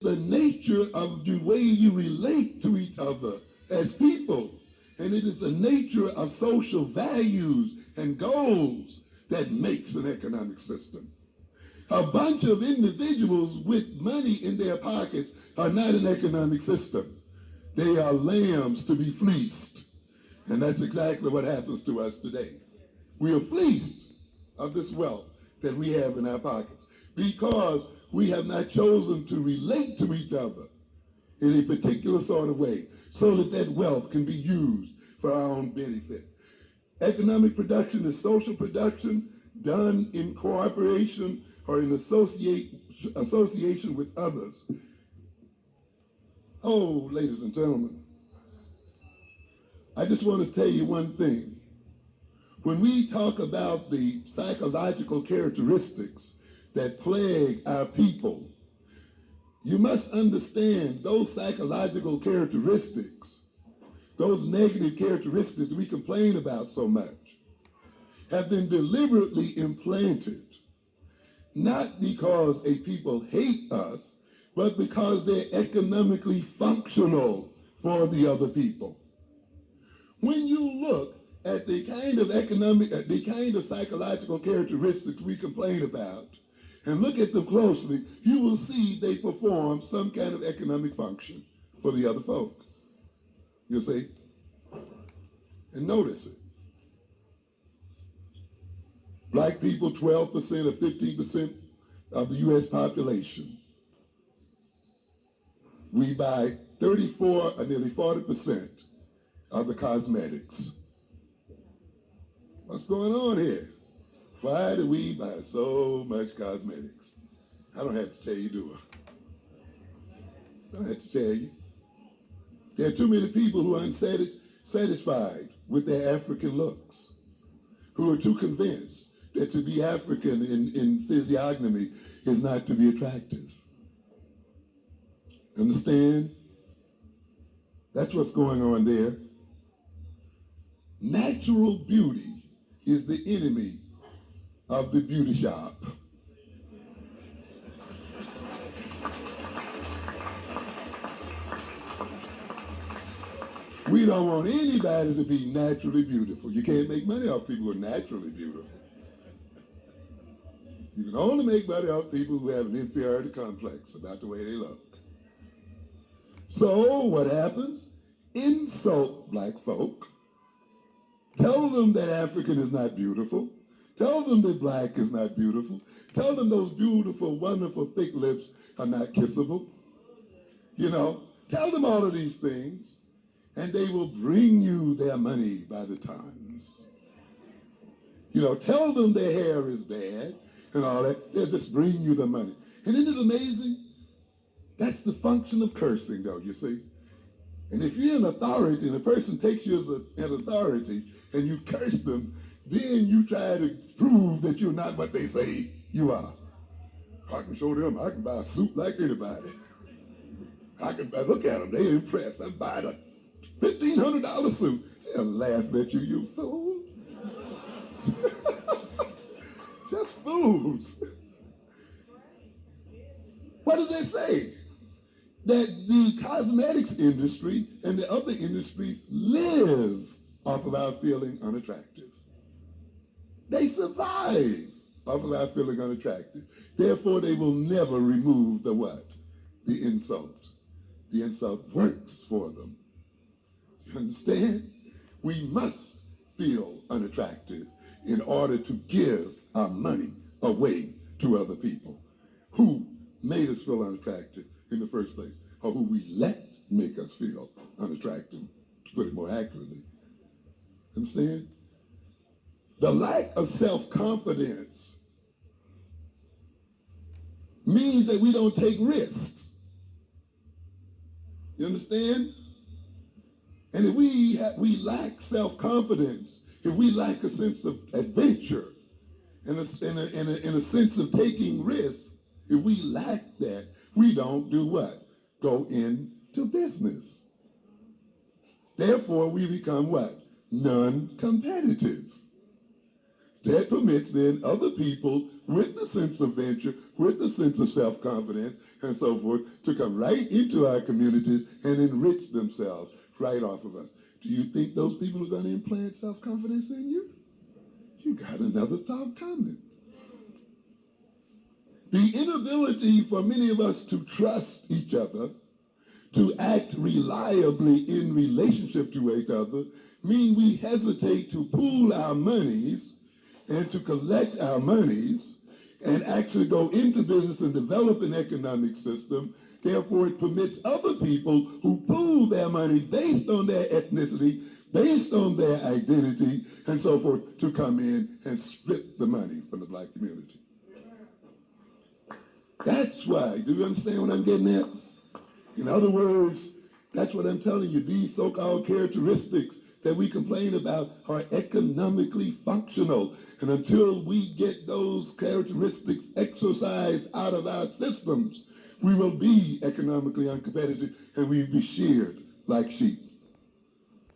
the nature of the way you relate to each other as people. And it is the nature of social values and goals that makes an economic system. A bunch of individuals with money in their pockets are not an economic system. They are lambs to be fleeced. And that's exactly what happens to us today. We are fleeced of this wealth that we have in our pockets because we have not chosen to relate to each other in a particular sort of way so that that wealth can be used for our own benefit. Economic production is social production done in cooperation or in association with others. Oh, ladies and gentlemen, I just want to tell you one thing. When we talk about the psychological characteristics that plague our people, you must understand those psychological characteristics, those negative characteristics we complain about so much, have been deliberately implanted, not because a people hate us, but because they're economically functional for the other people. When you look at the kind of psychological characteristics we complain about, and look at them closely, you will see they perform some kind of economic function for the other folk. You see? And notice it. Black people, 12% or 15% of the U.S. population. We buy 34 or nearly 40% of the cosmetics. What's going on here? Why do we buy so much cosmetics? I don't have to tell you, do I? I don't have to tell you. There are too many people who are unsatisfied with their African looks, who are too convinced that to be African in physiognomy is not to be attractive. Understand? That's what's going on there. Natural beauty is the enemy of the beauty shop. We don't want anybody to be naturally beautiful. You can't make money off people who are naturally beautiful. You can only make money off people who have an inferiority complex about the way they look. So what happens? Insult black folk. Tell them that African is not beautiful. Tell them that black is not beautiful. Tell them those beautiful, wonderful, thick lips are not kissable. You know, tell them all of these things, and they will bring you their money by the tons. You know, tell them their hair is bad and all that. They'll just bring you the money. And isn't it amazing? That's the function of cursing, though, you see. And if you're in authority and a person takes you as an authority and you curse them, then you try to prove that you're not what they say you are. I can show them I can buy a suit like anybody. I can look at them, they're impressed. I'm buying a $1,500 suit. They'll laugh at you, you fool. Just fools. What does it say? That the cosmetics industry and the other industries live off of our feeling unattractive. They survive off of our feeling unattractive. Therefore, they will never remove the what? The insult. The insult works for them. You understand? We must feel unattractive in order to give our money away to other people who made us feel unattractive in the first place, or who we let make us feel unattractive, to put it more accurately. Understand? The lack of self-confidence means that we don't take risks. You understand? And if we lack self-confidence, if we lack a sense of adventure and a sense of taking risks, if we lack that, we don't do what? Go into business. Therefore, we become what? Non-competitive. That permits then other people with the sense of venture, with the sense of self-confidence, and so forth, to come right into our communities and enrich themselves right off of us. Do you think those people are going to implant self-confidence in you? You got another thought coming. The inability for many of us to trust each other, to act reliably in relationship to each other, mean we hesitate to pool our monies and to collect our monies and actually go into business and develop an economic system. Therefore, it permits other people who pool their money based on their ethnicity, based on their identity, and so forth, to come in and strip the money from the black community. That's why. Do you understand what I'm getting at? In other words, that's what I'm telling you. These so-called characteristics that we complain about are economically functional. And until we get those characteristics exercised out of our systems, we will be economically uncompetitive and we will be sheared like sheep.